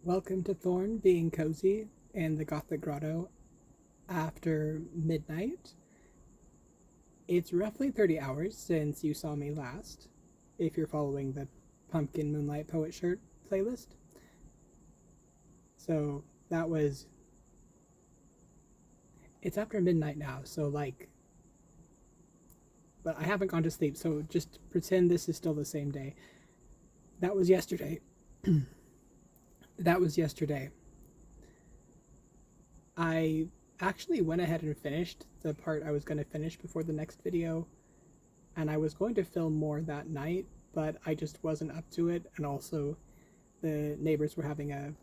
Welcome to Thorn being cozy in the Gothic Grotto after midnight. It's roughly 30 hours since you saw me last, if you're following the Pumpkin Moonlight Poet Shirt playlist. So that was... It's after midnight now, so but I haven't gone to sleep, so just pretend this is still the same day. That was yesterday. That was yesterday. I actually went ahead and finished the part I was going to finish before the next video, and I was going to film more that night, but I just wasn't up to it, and also the neighbors were having a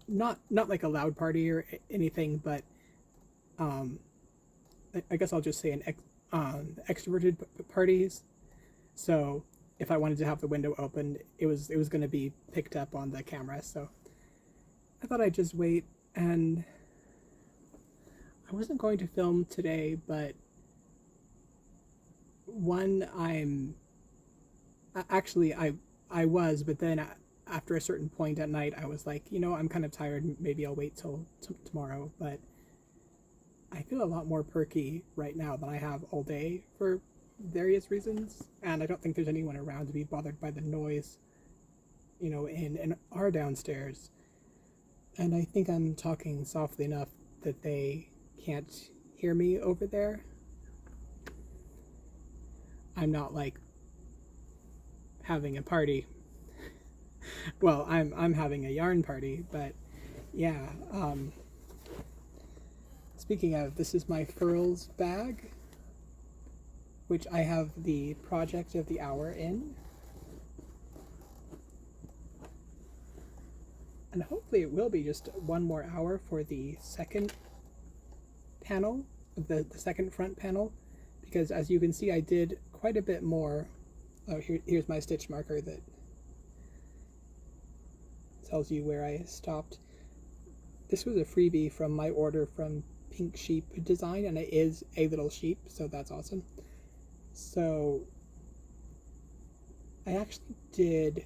not like a loud party or anything, but I guess I'll just say an extroverted parties. So if I wanted to have the window open, it was going to be picked up on the camera. So I thought I'd just wait, and I wasn't going to film today, but I was, but then after a certain point at night, I was like, I'm kind of tired. Maybe I'll wait till tomorrow. But I feel a lot more perky right now than I have all day for various reasons, and I don't think there's anyone around to be bothered by the noise, in our downstairs. And I think I'm talking softly enough that they can't hear me over there. I'm not like having a party. Well, I'm having a yarn party, but yeah. Speaking of, this is my furls bag, which I have the project of the hour in. And hopefully it will be just one more hour for the second panel, the second front panel, because as you can see, I did quite a bit more. Oh, here's my stitch marker that tells you where I stopped. This was a freebie from my order from Pink Sheep Design, and it is a little sheep, so that's awesome. So I actually did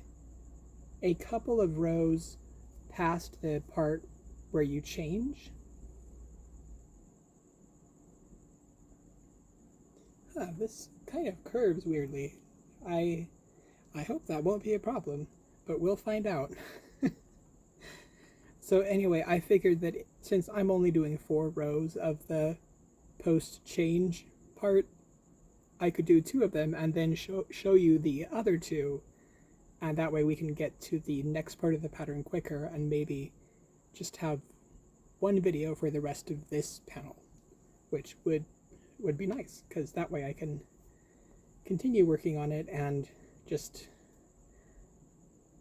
a couple of rows past the part where you change. This kind of curves weirdly. I hope that won't be a problem, but we'll find out. So anyway, I figured that since I'm only doing 4 rows of the post-change part, I could do 2 of them and then show you the other 2, and that way we can get to the next part of the pattern quicker and maybe just have one video for the rest of this panel, which would be nice, because that way I can continue working on it and just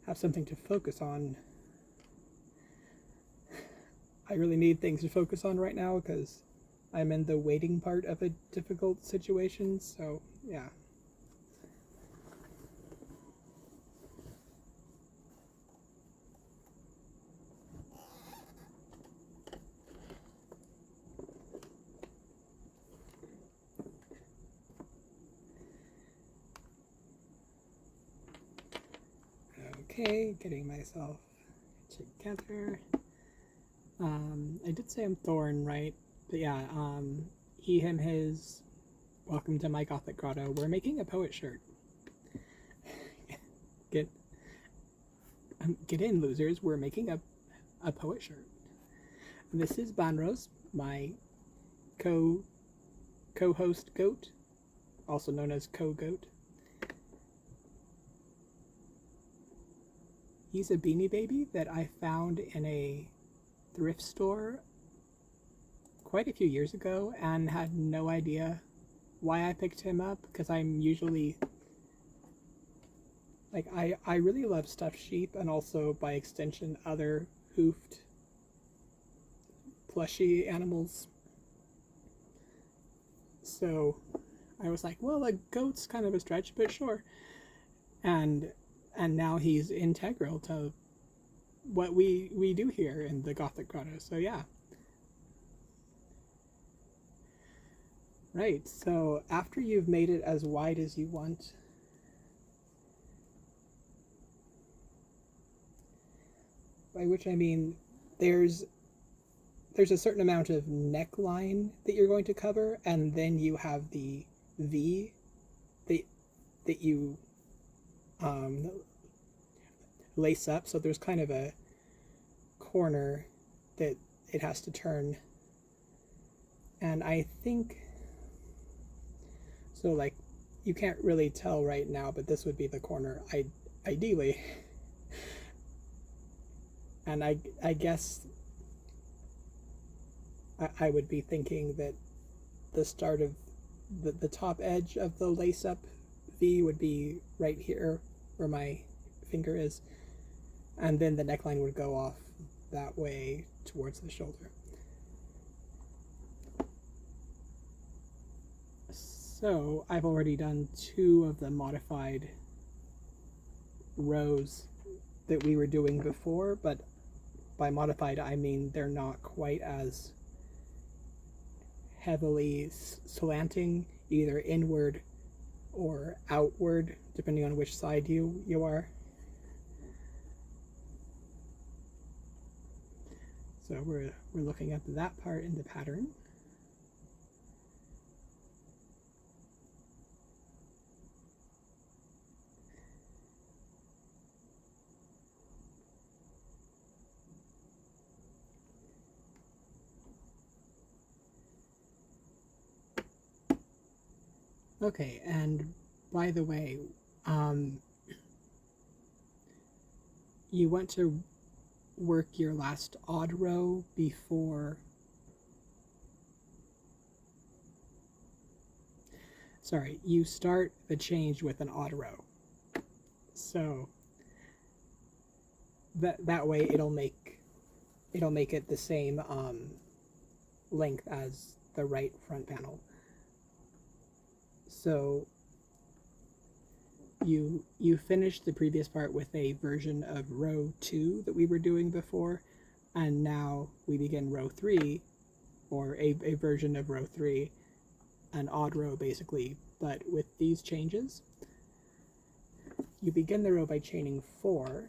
have something to focus on. I really need things to focus on right now because I'm in the waiting part of a difficult situation, so yeah. Okay, getting myself together. I did say I'm Thorn, right? But yeah, he, him, his, welcome to my Gothic Grotto. We're making a poet shirt. Get in, losers. We're making a poet shirt. This is Banros, my co-host goat, also known as co-goat. He's a Beanie Baby that I found in a thrift store quite a few years ago and had no idea why I picked him up, because I'm usually like, I really love stuffed sheep and also by extension other hoofed plushy animals. So I was like, well, a goat's kind of a stretch, but sure. And now he's integral to what we do here in the Gothic Grotto, so yeah. Right, so after you've made it as wide as you want, by which I mean there's a certain amount of neckline that you're going to cover, and then you have the V that you lace up. So there's kind of a corner that it has to turn, and I think so. Like, you can't really tell right now, but this would be the corner ideally. And I guess I would be thinking that the start of the top edge of the lace up V would be right here where my finger is, and then the neckline would go off that way towards the shoulder. So I've already done 2 of the modified rows that we were doing before, but by modified I mean they're not quite as heavily slanting, either inward or outward, depending on which side you are. So we're looking at that part in the pattern. Okay, and by the way, you want to work your last odd row before... Sorry, you start the change with an odd row. So that way it'll make it the same length as the right front panel. So you finished the previous part with a version of row 2 that we were doing before, and now we begin row 3, or a version of row 3, an odd row basically, but with these changes. You begin the row by chaining 4,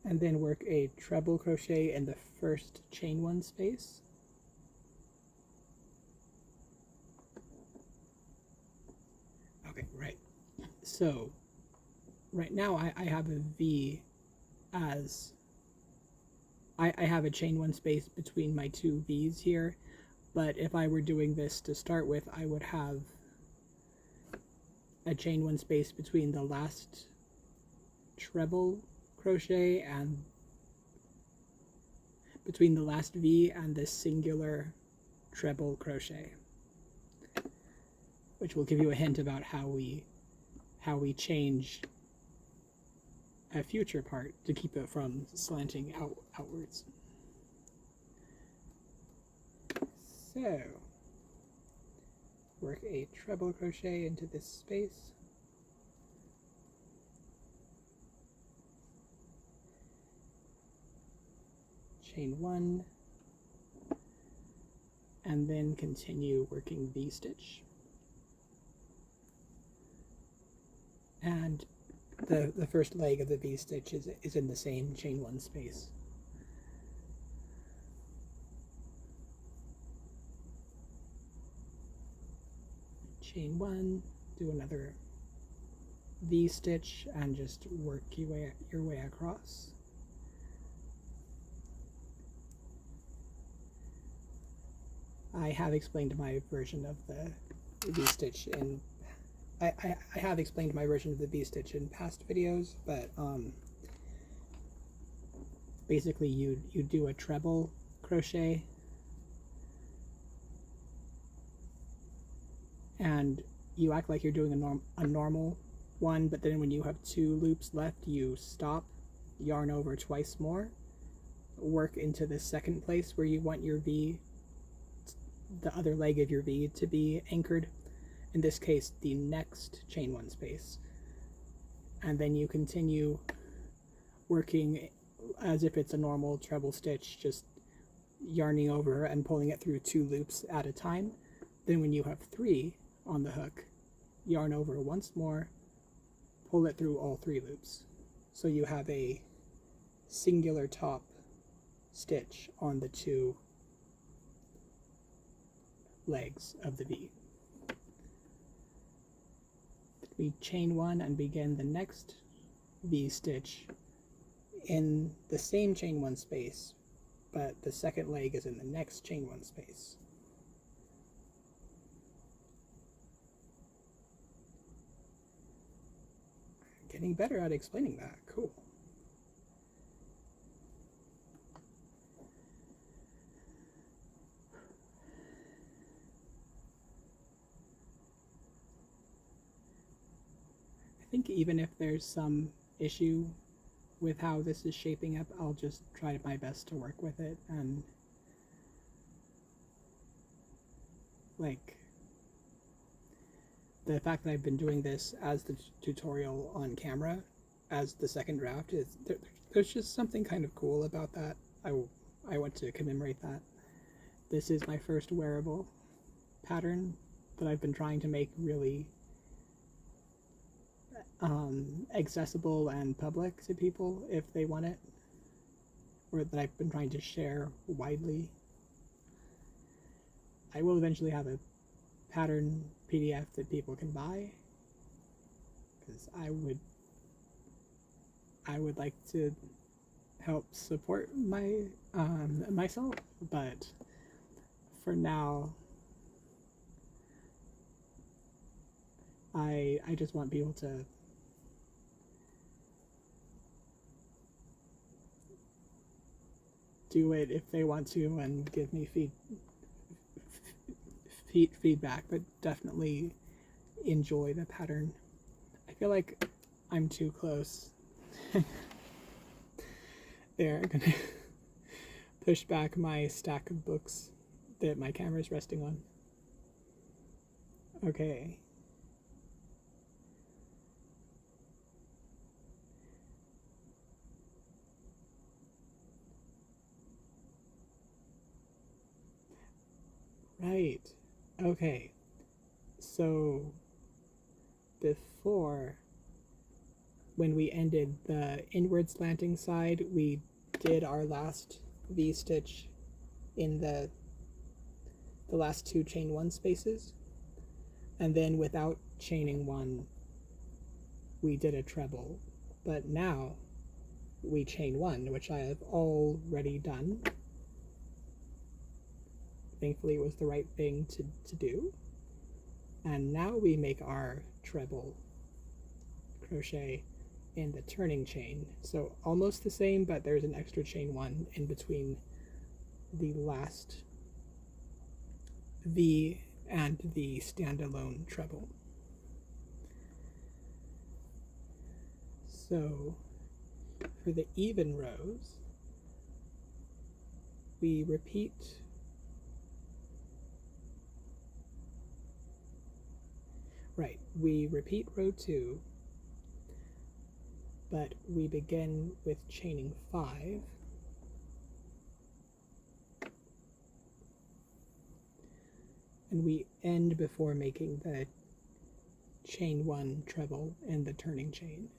and then work a treble crochet in the first chain 1 space. Okay, right. So right now I have a V as I have a chain 1 space between my 2 V's here, but if I were doing this to start with, I would have a chain 1 space between the last treble crochet and between the last V and the singular treble crochet, which will give you a hint about how we change a future part to keep it from slanting outwards. So work a treble crochet into this space, chain 1, and then continue working V-stitch. And the first leg of the V-stitch is in the same chain 1 space. Chain 1, do another V-stitch, and just work your way across. I have explained my version of the V-stitch in I have explained my version of the V-stitch in past videos, but basically you do a treble crochet, and you act like you're doing a normal one, but then when you have 2 loops left, you stop, yarn over twice more, work into the second place where you want your V, the other leg of your V, to be anchored. In this case, the next chain 1 space. And then you continue working as if it's a normal treble stitch, just yarning over and pulling it through 2 loops at a time. Then when you have 3 on the hook, yarn over once more, pull it through all 3 loops. So you have a singular top stitch on the 2 legs of the V. We chain 1 and begin the next V stitch in the same chain 1 space, but the second leg is in the next chain 1 space. Getting better at explaining that. Cool. I think even if there's some issue with how this is shaping up, I'll just try my best to work with it, and like the fact that I've been doing this as the tutorial on camera as the second draft is there's just something kind of cool about that. I want to commemorate that. This is my first wearable pattern that I've been trying to make really accessible and public to people if they want it, or that I've been trying to share widely. I will eventually have a pattern PDF that people can buy, because I would like to help support my myself, but for now I just want people to do it if they want to and give me feedback, but definitely enjoy the pattern. I feel like I'm too close. There, I'm gonna push back my stack of books that my camera is resting on. Okay. Right. Okay. So before, when we ended the inward slanting side, we did our last V-stitch in the last 2 chain 1 spaces, and then without chaining 1 we did a treble, but now we chain 1, which I have already done. Thankfully it was the right thing to do, and now we make our treble crochet in the turning chain. So almost the same, but there's an extra chain 1 in between the last V and the standalone treble. So for the even rows, we repeat row 2, but we begin with chaining 5, and we end before making the chain 1 treble in the turning chain.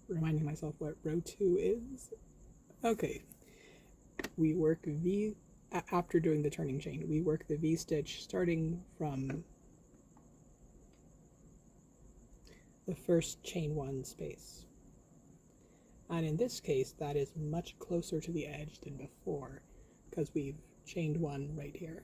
Reminding myself what row 2 is. Okay, we work V, after doing the turning chain, we work the V stitch starting from the first chain 1 space. And in this case, that is much closer to the edge than before, because we've chained 1 right here.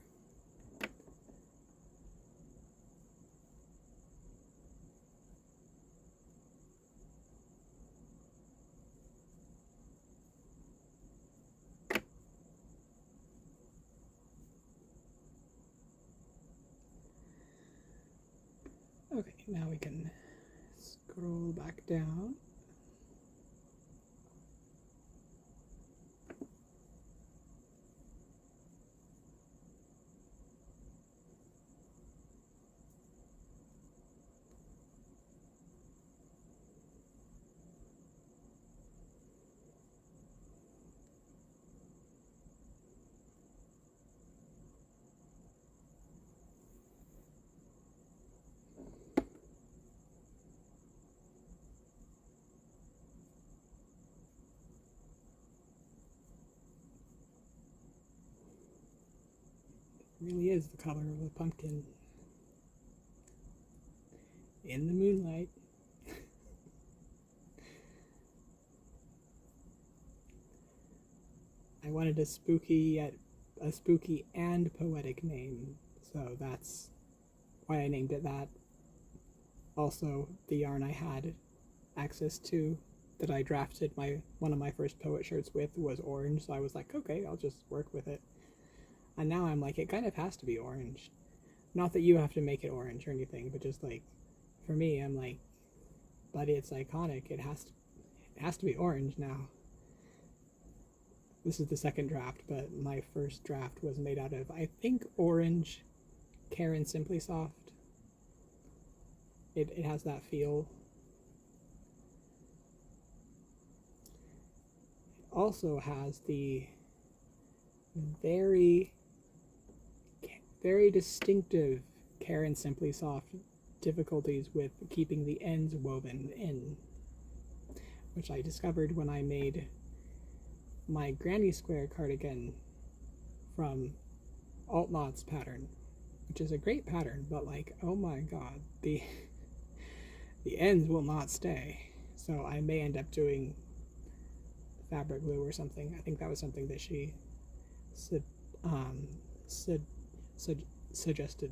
Okay, now we can scroll back down. really is the color of a pumpkin in the moonlight. I wanted a spooky and poetic name, so that's why I named it that. Also, the yarn I had access to that I drafted one of my first poet shirts with was orange, so I was like, okay, I'll just work with it. And now I'm like, it kind of has to be orange. Not that you have to make it orange or anything, but just like, for me, I'm like, but it's iconic. It has to be orange now. This is the second draft, but my first draft was made out of, I think, orange Karen Simply Soft. It has that feel. It also has the very, very distinctive Karen Simply Soft difficulties with keeping the ends woven in, which I discovered when I made my granny square cardigan from Alt Knots pattern, which is a great pattern, but like, oh my god, the ends will not stay. So I may end up doing fabric glue or something. I think that was something that she suggested.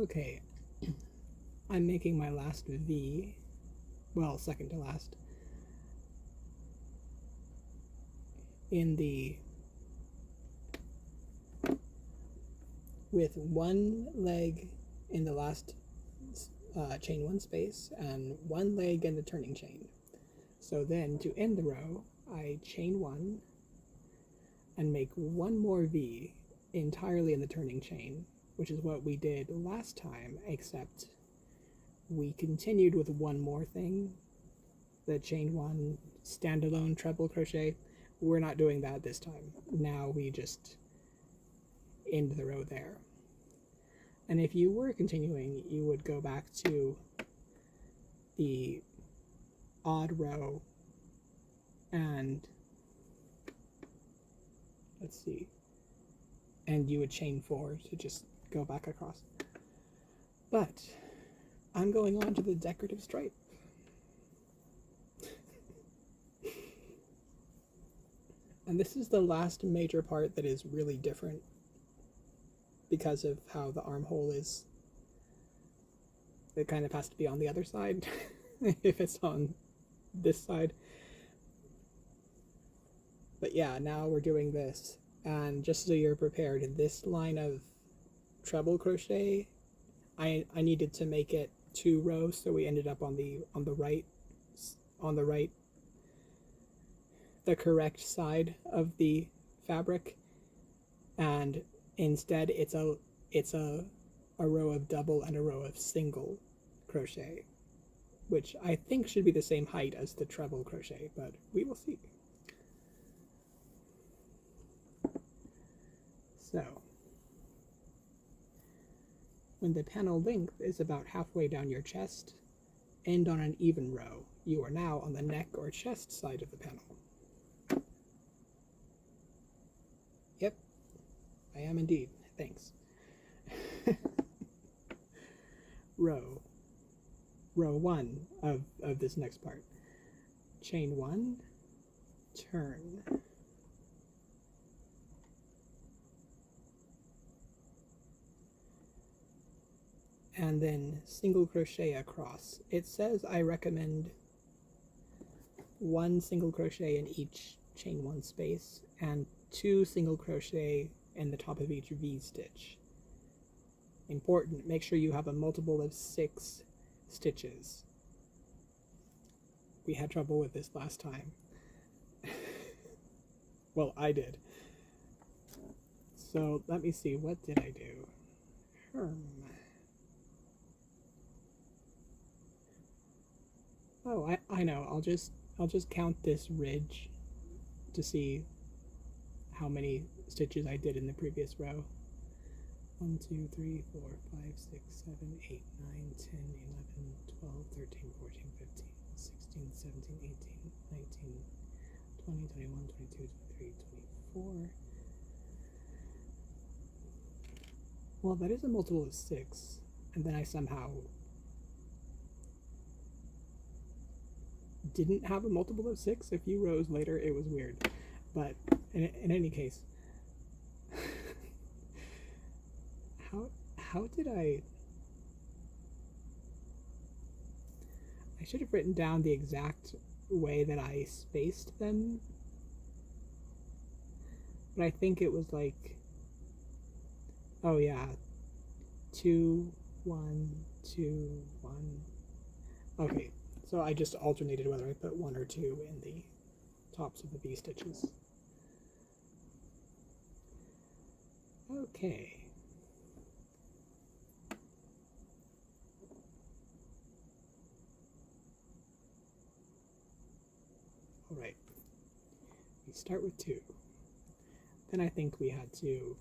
Okay, I'm making my last V, well, second to last, with one leg in the last chain one space and one leg in the turning chain. So then to end the row, I chain one and make one more V entirely in the turning chain, which is what we did last time, except we continued with one more thing, the chain one standalone treble crochet. We're not doing that this time. Now we just end the row there. And if you were continuing, you would go back to the odd row and let's see, and you would chain 4 to just go back across. But I'm going on to the decorative stripe. And this is the last major part that is really different because of how the armhole is. It kind of has to be on the other side if it's on this side. But yeah, now we're doing this. And just so you're prepared, this line of treble crochet, I needed to make it 2 rows, so we ended up on the right, the correct side of the fabric, and instead it's a row of double and a row of single crochet, which I think should be the same height as the treble crochet, but we will see. So when the panel length is about halfway down your chest, end on an even row. You are now on the neck or chest side of the panel. Yep, I am indeed. Thanks. row 1 of this next part. Chain 1, turn. And then single crochet across. It says I recommend 1 single crochet in each chain 1 space and 2 single crochet in the top of each V stitch. Important, make sure you have a multiple of 6 stitches. We had trouble with this last time. Well, I did. So let me see, what did I do? Oh, I know. I'll just count this ridge to see how many stitches I did in the previous row. 1, 2, 3, 4, 5, 6, 7, 8, 9, 10, 11, 12, 13, 14, 15, 16, 17, 18, 19, 20, 21, 22, 23, 24. Well, that is a multiple of 6, and then I somehow didn't have a multiple of 6. A few rows later, it was weird. But in any case, how did I should have written down the exact way that I spaced them, but I think it was like, oh yeah, 2, 1, 2, 1. Okay, so I just alternated whether I put 1 or 2 in the tops of the V stitches. Okay. All right. We start with 2. Then I think we had to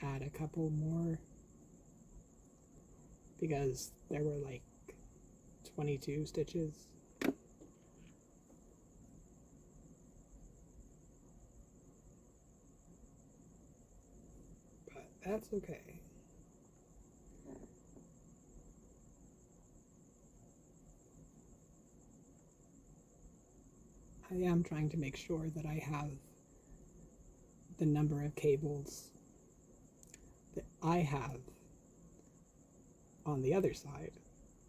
add a couple more because there were like 22 stitches. But that's okay. I am trying to make sure that I have the number of cables that I have on the other side,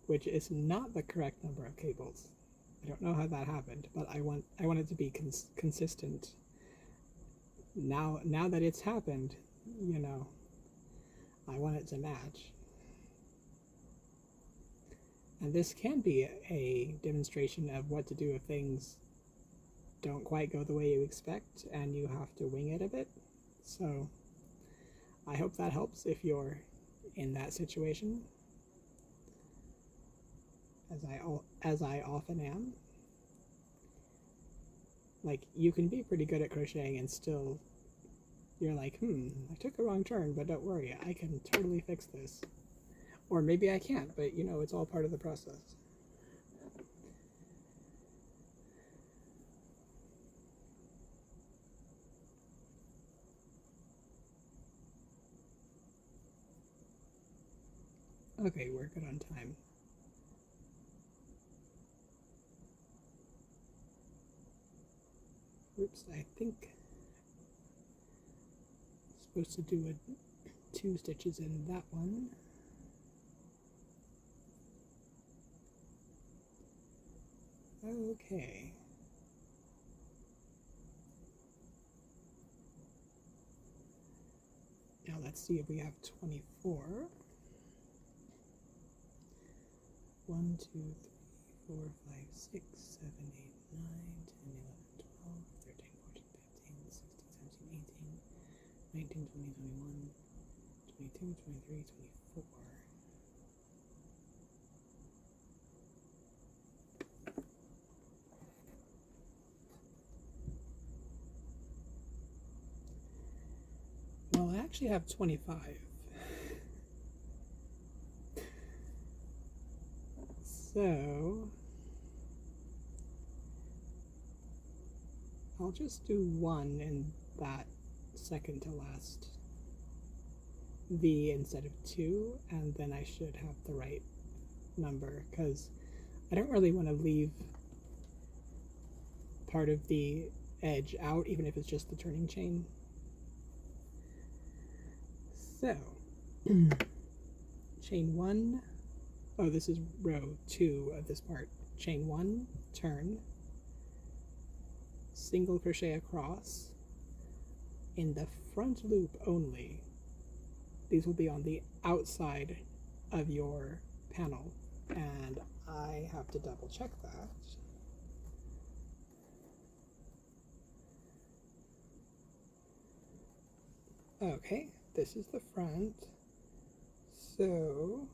which is not the correct number of cables. I don't know how that happened, but I want it to be consistent. Now that it's happened, you know, I want it to match. And this can be a demonstration of what to do if things don't quite go the way you expect and you have to wing it a bit. So I hope that helps if you're in that situation, as I often am. Like, you can be pretty good at crocheting and still you're like, I took a wrong turn, but don't worry, I can totally fix this. Or maybe I can't, but you know, it's all part of the process. Okay, we're good on time. Oops, I think I'm supposed to do 2 stitches in that one. Okay. Now let's see if we have 24. 1, 2, 3, 4, 5, 6, 7, 8, 9, 10, 11, 12, 13, 14, 15, 16, 17, 18, 19, 20, 21, 22, 23, 24. Well, I actually have 25. So I'll just do 1 in that second to last V instead of 2, and then I should have the right number, because I don't really want to leave part of the edge out, even if it's just the turning chain. So, chain 1, oh, this is row 2 of this part. Chain 1, turn, single crochet across, in the front loop only. These will be on the outside of your panel, and I have to double check that. Okay, this is the front. So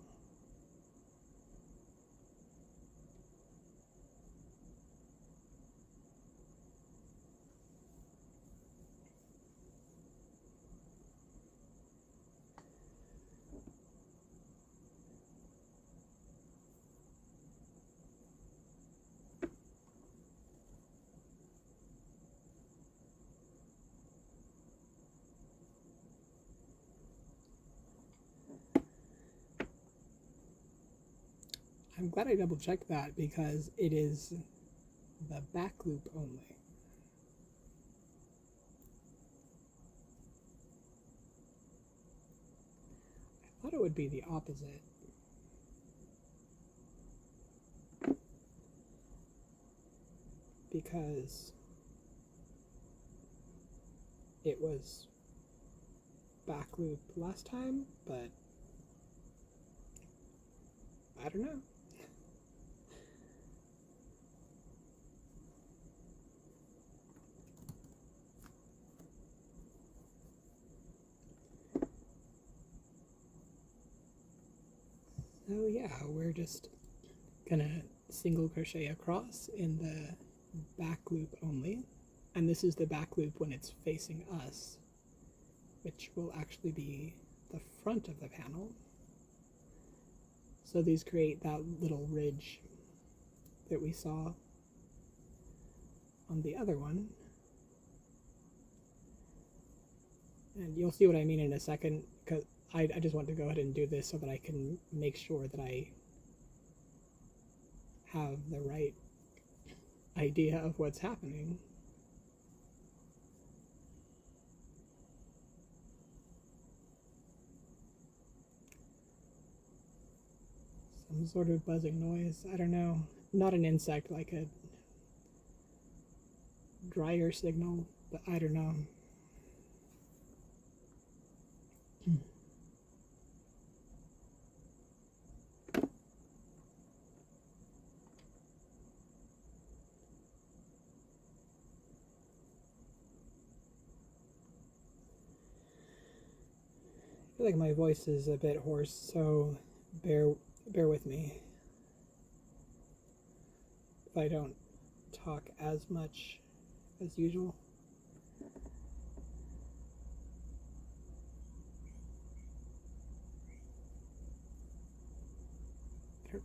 I'm glad I double checked that because it is the back loop only. I thought it would be the opposite. Because it was back loop last time, but I don't know. So yeah, we're just gonna single crochet across in the back loop only, and this is the back loop when it's facing us, which will actually be the front of the panel. So these create that little ridge that we saw on the other one. And you'll see what I mean in a second, because I just want to go ahead and do this so that I can make sure that I have the right idea of what's happening. Some sort of buzzing noise, I don't know. Not an insect, like a dryer signal, but I don't know. I feel like my voice is a bit hoarse, so bear with me if I don't talk as much as usual.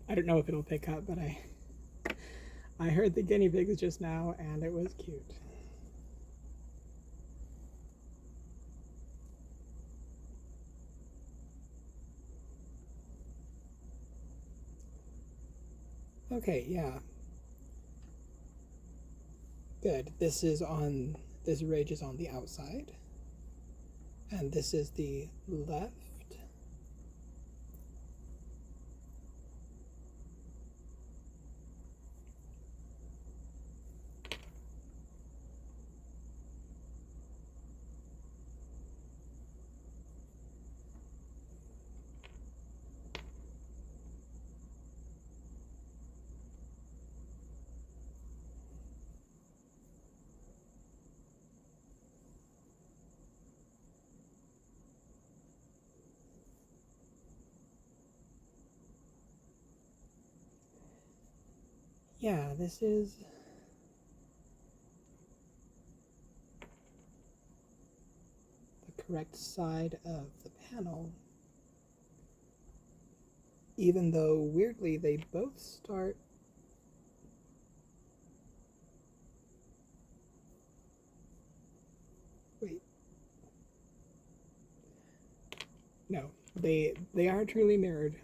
I don't know if it'll pick up, but I heard the guinea pigs just now, and it was cute. Okay, yeah. Good. This ridge is on the outside, and this is the left. Yeah, this is the correct side of the panel, even though weirdly they both start wait. No, they are truly mirrored.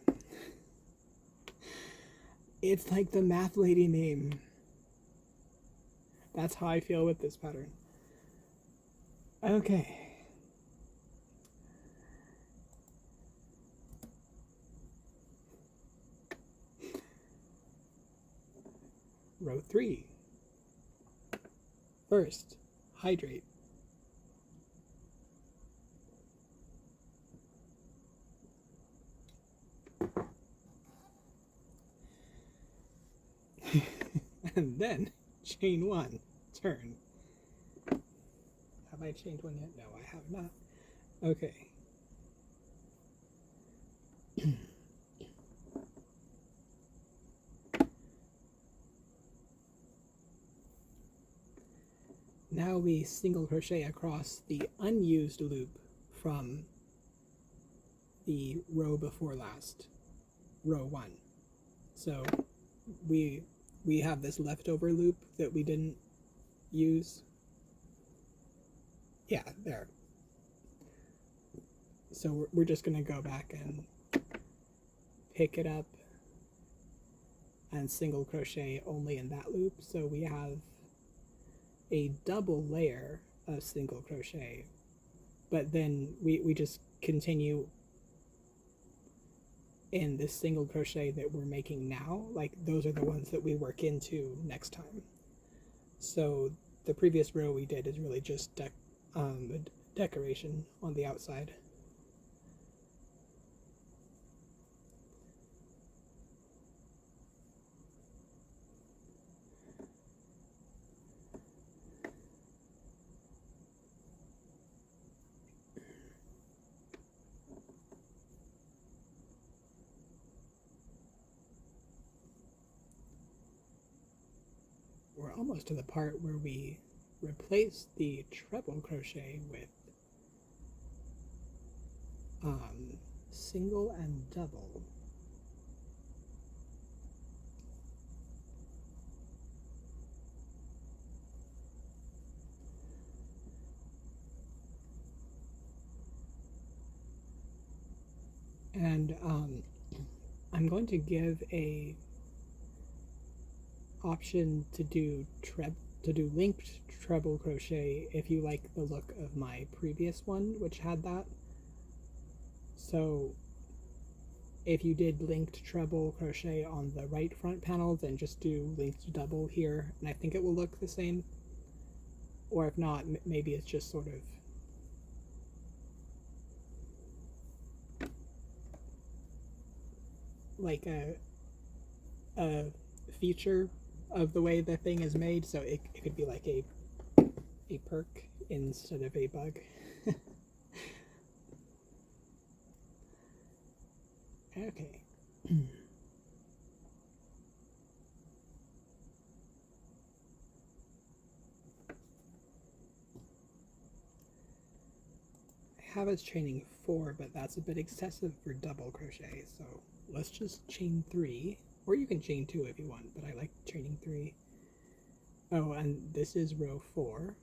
It's like the math lady meme. That's how I feel with this pattern. Okay. Row 3. First, hydrate. And then chain 1, turn. Have I chained one yet? No, I have not. Okay. Now we single crochet across the unused loop from the row before last, row 1. So we have this leftover loop that we didn't use. Yeah, there. So we're just gonna go back and pick it up and single crochet only in that loop. So we have a double layer of single crochet, but then we just continue in this single crochet that we're making now. Like those are the ones that we work into next time. So the previous row we did is really just decoration on the outside. We're almost to the part where we replace the treble crochet with single and double. And I'm going to give a option to do linked treble crochet if you like the look of my previous one, which had that. So if you did linked treble crochet on the right front panel, then just do linked double here, and I think it will look the same. Or if not, maybe it's just sort of like a feature of the way the thing is made, so it could be like a perk instead of a bug. Okay. I have us chaining 4, but that's a bit excessive for double crochet, so let's just chain 3. Or you can chain 2 if you want, but I like chaining 3. Oh, and this is row 4.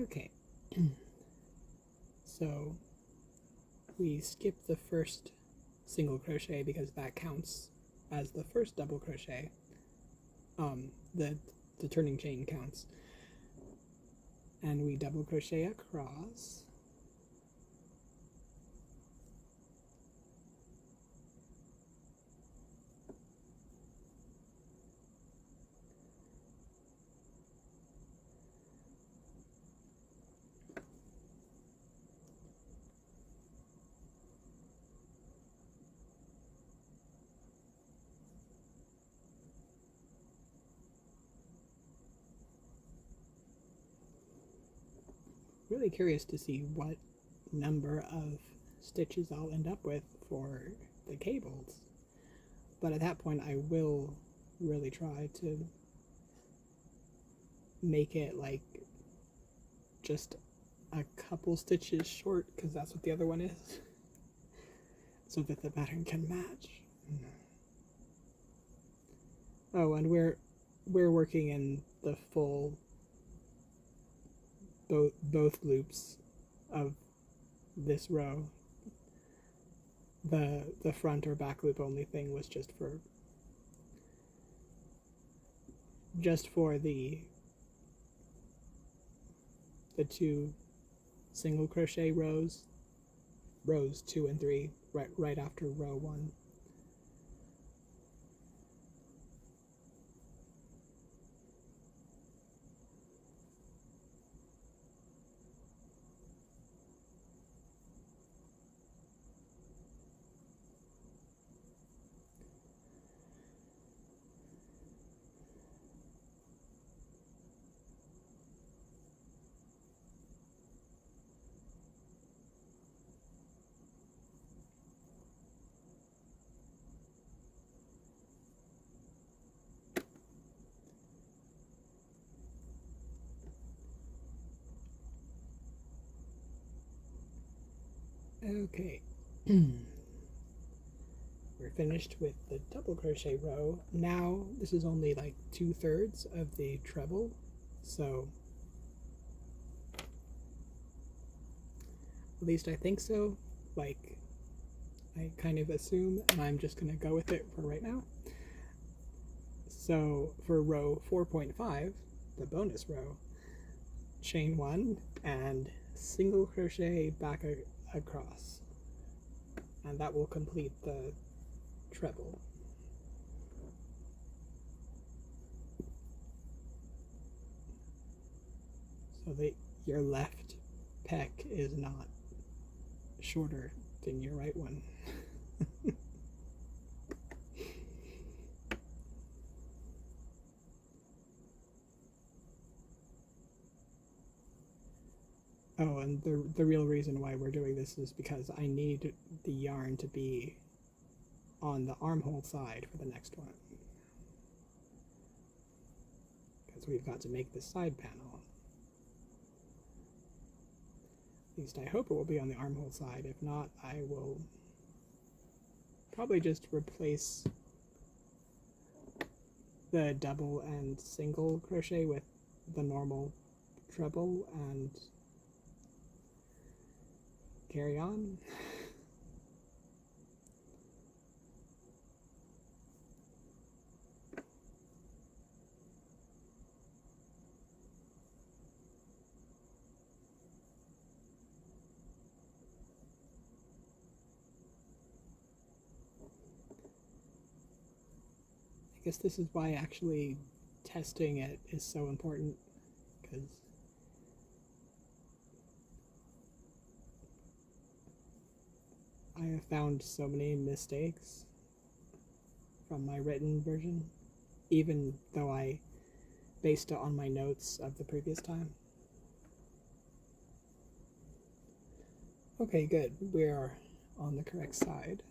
Okay. So we skip the first single crochet because that counts as the first double crochet. The turning chain counts. And we double crochet across. Really curious to see what number of stitches I'll end up with for the cables. But at that point I will really try to make it like just a couple stitches short, because that's what the other one is, so that the pattern can match. Oh, and we're working in the full both loops of this row. The front or back loop only thing was just for the 2 single crochet rows 2 and 3, right after row 1. Okay. we're finished with the double crochet row. Now this is only like 2/3 of the treble, so at least I think so. Like, I kind of assume, and I'm just gonna go with it for right now. So for row 4.5, the bonus row, chain 1 and single crochet back across, and that will complete the treble. So that your left peck is not shorter than your right one. Oh, and the real reason why we're doing this is because I need the yarn to be on the armhole side for the next one. Because we've got to make the side panel. At least I hope it will be on the armhole side. If not, I will probably just replace the double and single crochet with the normal treble and carry on. I guess this is why actually testing it is so important, because I have found so many mistakes from my written version, even though I based it on my notes of the previous time. Okay, good. We are on the correct side.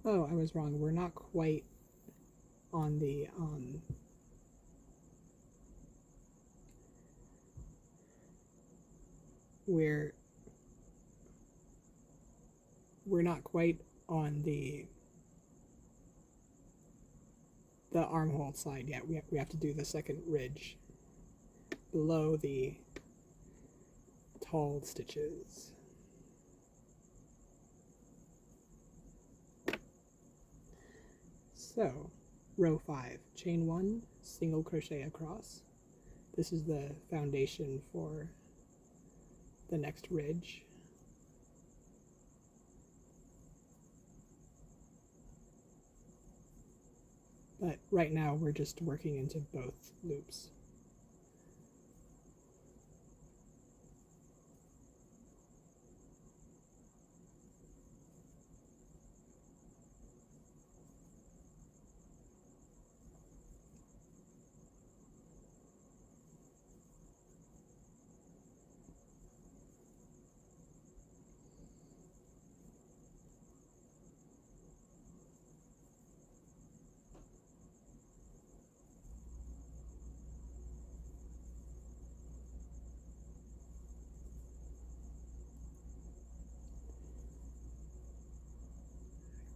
Oh, I was wrong. We're not quite on the we're not quite on the armhole side yet. We have to do the second ridge below the tall stitches. So, row 5, chain 1, single crochet across. This is the foundation for the next ridge. But right now we're just working into both loops.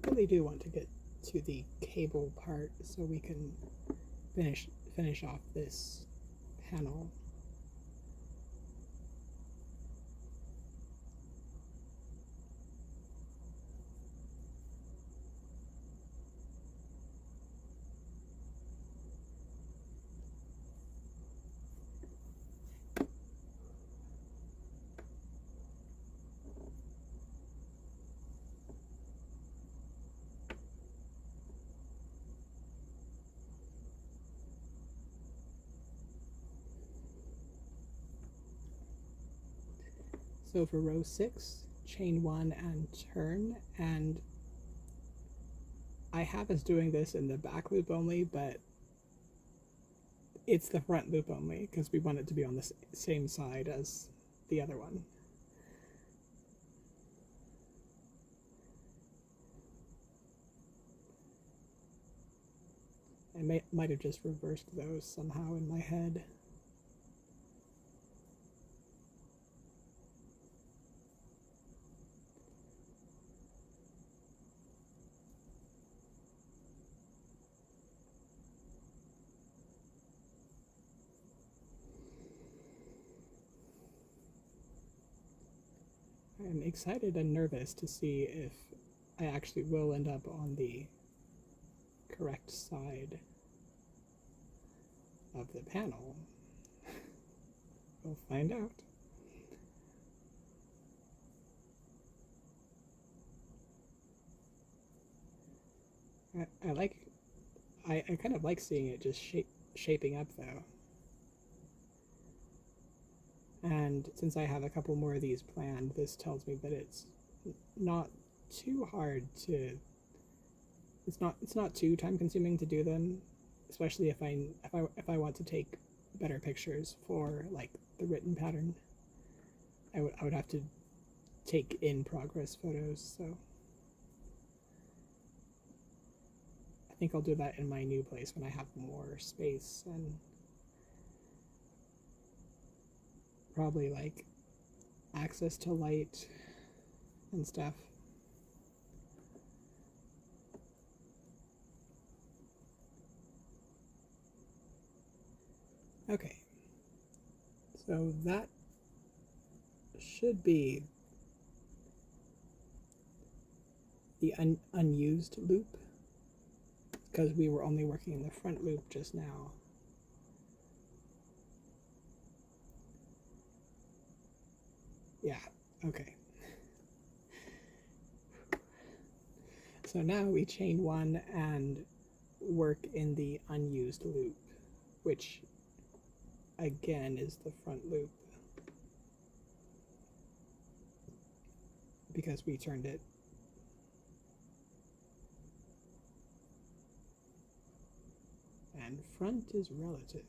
I really do want to get to the cable part so we can finish off this panel. So for row 6, chain 1 and turn, and I have us doing this in the back loop only, but it's the front loop only because we want it to be on the same side as the other one. I might have just reversed those somehow in my head. I'm excited and nervous to see if I actually will end up on the correct side of the panel. We'll find out. I kind of like seeing it just shaping up though. And since I have a couple more of these planned, this tells me that it's not too hard to, it's not too time consuming to do them, especially if I want to take better pictures for like the written pattern. I would have to take in progress photos, so I think I'll do that in my new place when I have more space and probably like access to light and stuff. Okay, so that should be the unused loop, because we were only working in the front loop just now. Yeah, okay. So now we chain one and work in the unused loop, which again is the front loop, because we turned it. And front is relative.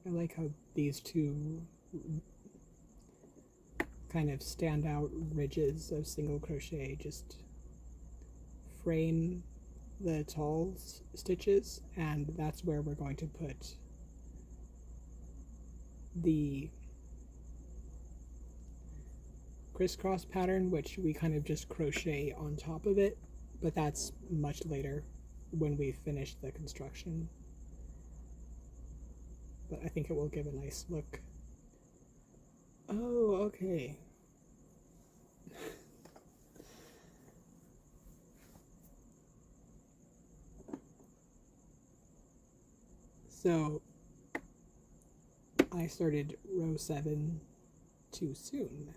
I like how these two kind of stand out ridges of single crochet just frame the tall stitches, and that's where we're going to put the crisscross pattern, which we kind of just crochet on top of it, but that's much later when we finish the construction. But I think it will give a nice look. Oh, okay. So I started row 7 too soon.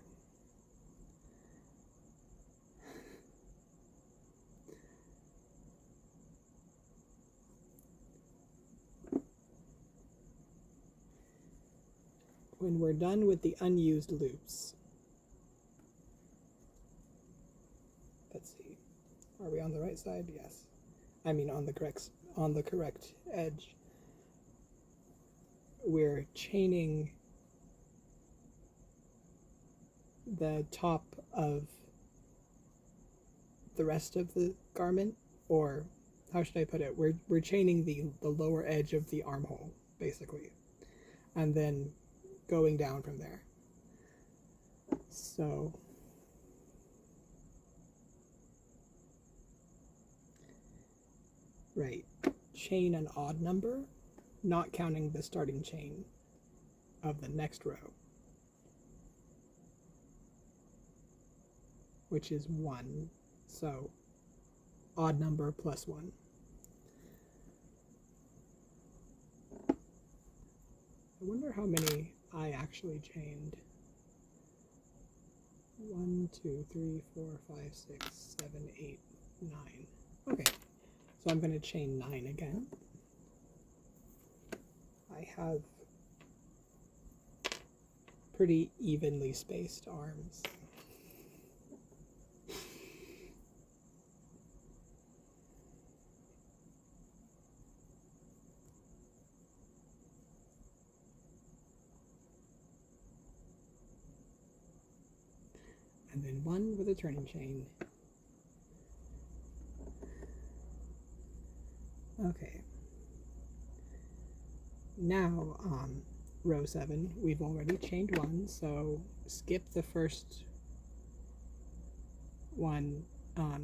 When we're done with the unused loops, let's see, are we on the right side? Yes. I mean on the correct edge. We're chaining the top of the rest of the garment, or how should I put it? We're chaining the lower edge of the armhole, basically, and then going down from there. So right, chain an odd number, not counting the starting chain of the next row, which is 1. So odd number plus 1. I wonder how many I actually chained. 1, 2, 3, 4, 5, 6, 7, 8, 9. Okay, so I'm going to chain 9 again. I have pretty evenly spaced arms. and then 1 with a turning chain. Okay. Now on row 7, we've already chained 1, so skip the first one,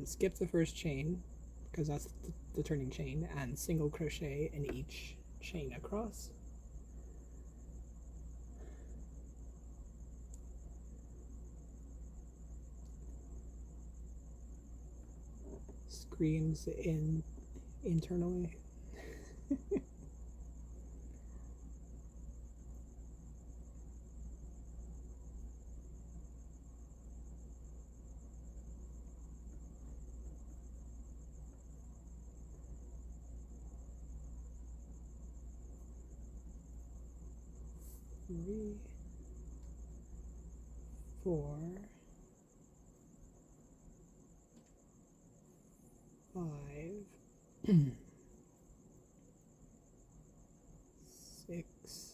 skip the first chain, because that's the turning chain, and single crochet in each chain across. Screams internally. 3, 4, 5, 6,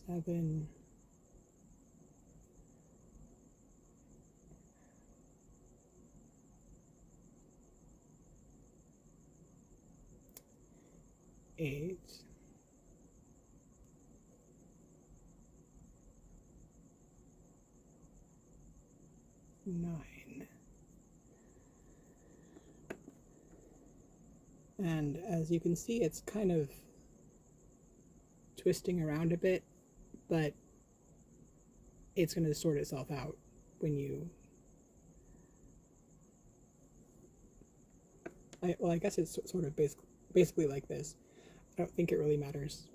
7, 8, 9. And as you can see, it's kind of twisting around a bit, but it's going to sort itself out when you... I guess it's sort of basically like this. I don't think it really matters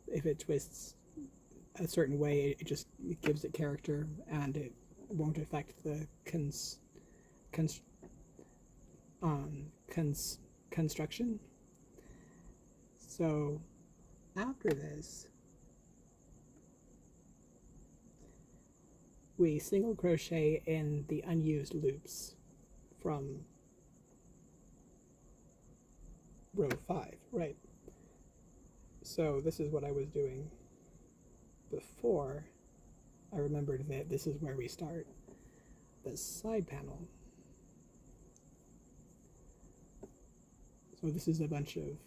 if it twists a certain way. It just gives it character, and it won't affect the construction. So after this, we single crochet in the unused loops from row 5, right? So this is what I was doing before. I remembered that this is where we start the side panel. So this is a bunch of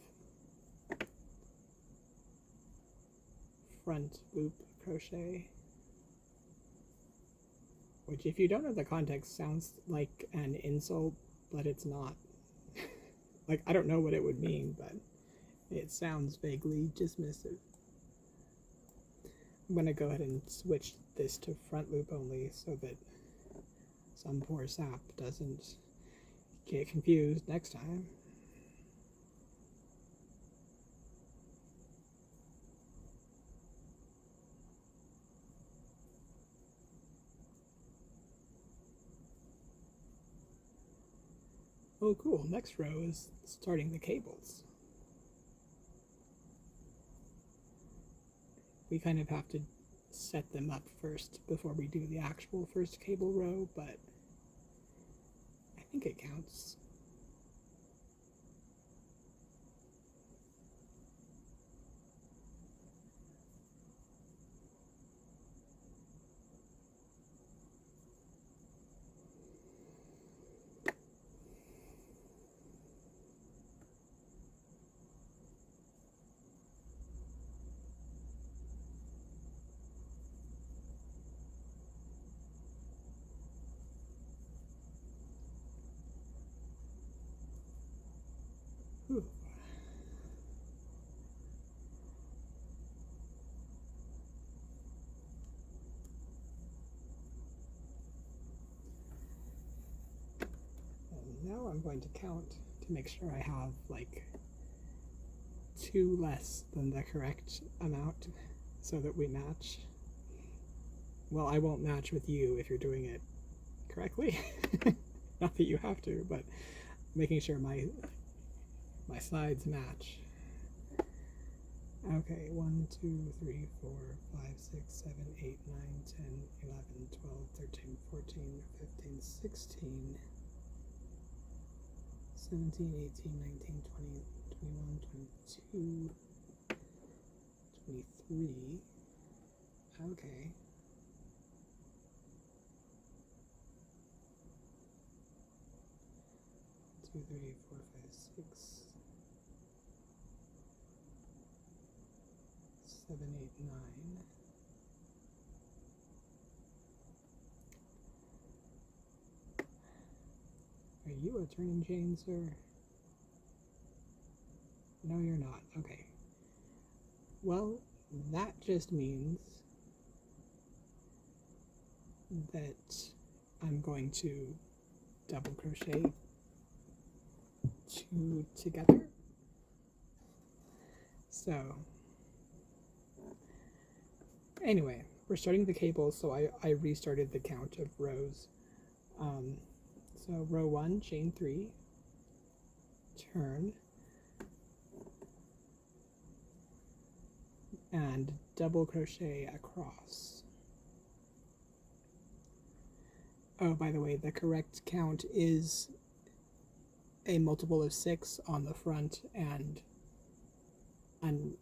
front loop crochet, which, if you don't know the context, sounds like an insult, but it's not. Like, I don't know what it would mean, but it sounds vaguely dismissive. I'm going to go ahead and switch this to front loop only so that some poor sap doesn't get confused next time. Oh cool, next row is starting the cables. We kind of have to set them up first before we do the actual first cable row, but I think it counts. Ooh. And now I'm going to count to make sure I have like 2 less than the correct amount so that we match. Well, I won't match with you if you're doing it correctly. Not that you have to, but making sure my sides match. Okay, 1, 2, 3, 4, 5, 6, 7, 8, 9, 10, 11, 12, 13, 14, 15, 16, 17, 18, 19, 20, 21, 22, 23. Okay. 2, 3, 4, 5, 6, 7, 8, 9. Are you a turning chain, sir? No, you're not. Okay. Well, that just means that I'm going to double crochet 2 together. So anyway, we're starting the cable, so I restarted the count of rows. So row 1, chain 3, turn, and double crochet across. Oh, by the way, the correct count is a multiple of 6 on the front and an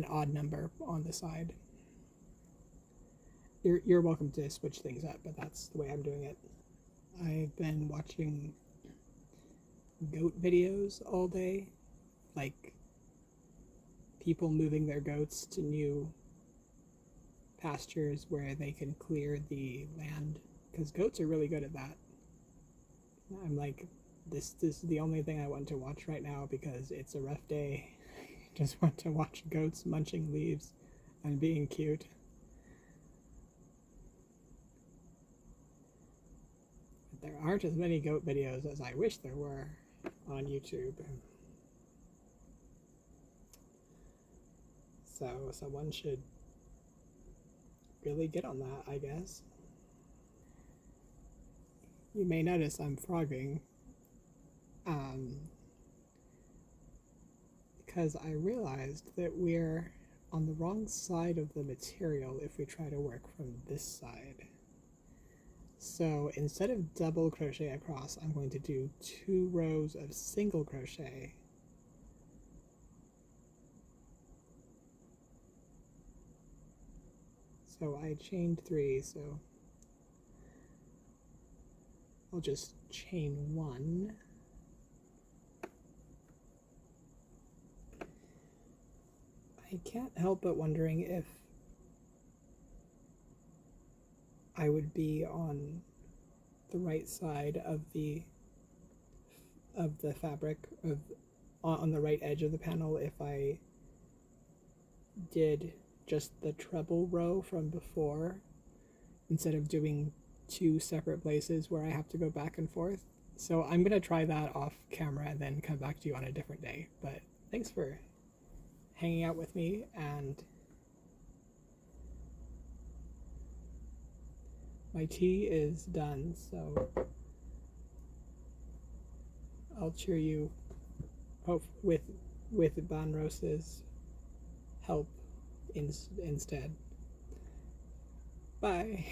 odd number on the side. You're welcome to switch things up, but that's the way I'm doing it. I've been watching goat videos all day, like people moving their goats to new pastures where they can clear the land, because goats are really good at that. I'm like, this is the only thing I want to watch right now because it's a rough day. I just want to watch goats munching leaves and being cute. There aren't as many goat videos as I wish there were on YouTube. So someone should really get on that, I guess. You may notice I'm frogging because I realized that we're on the wrong side of the material if we try to work from this side. So instead of double crochet across, I'm going to do 2 rows of single crochet. So I chained 3, so I'll just chain 1. I can't help but wondering if I would be on the right side of the fabric, on the right edge of the panel, if I did just the treble row from before instead of doing 2 separate places where I have to go back and forth. So I'm gonna try that off camera and then come back to you on a different day. But thanks for hanging out with me, and my tea is done, so I'll cheer you with Banrose's help instead. Bye.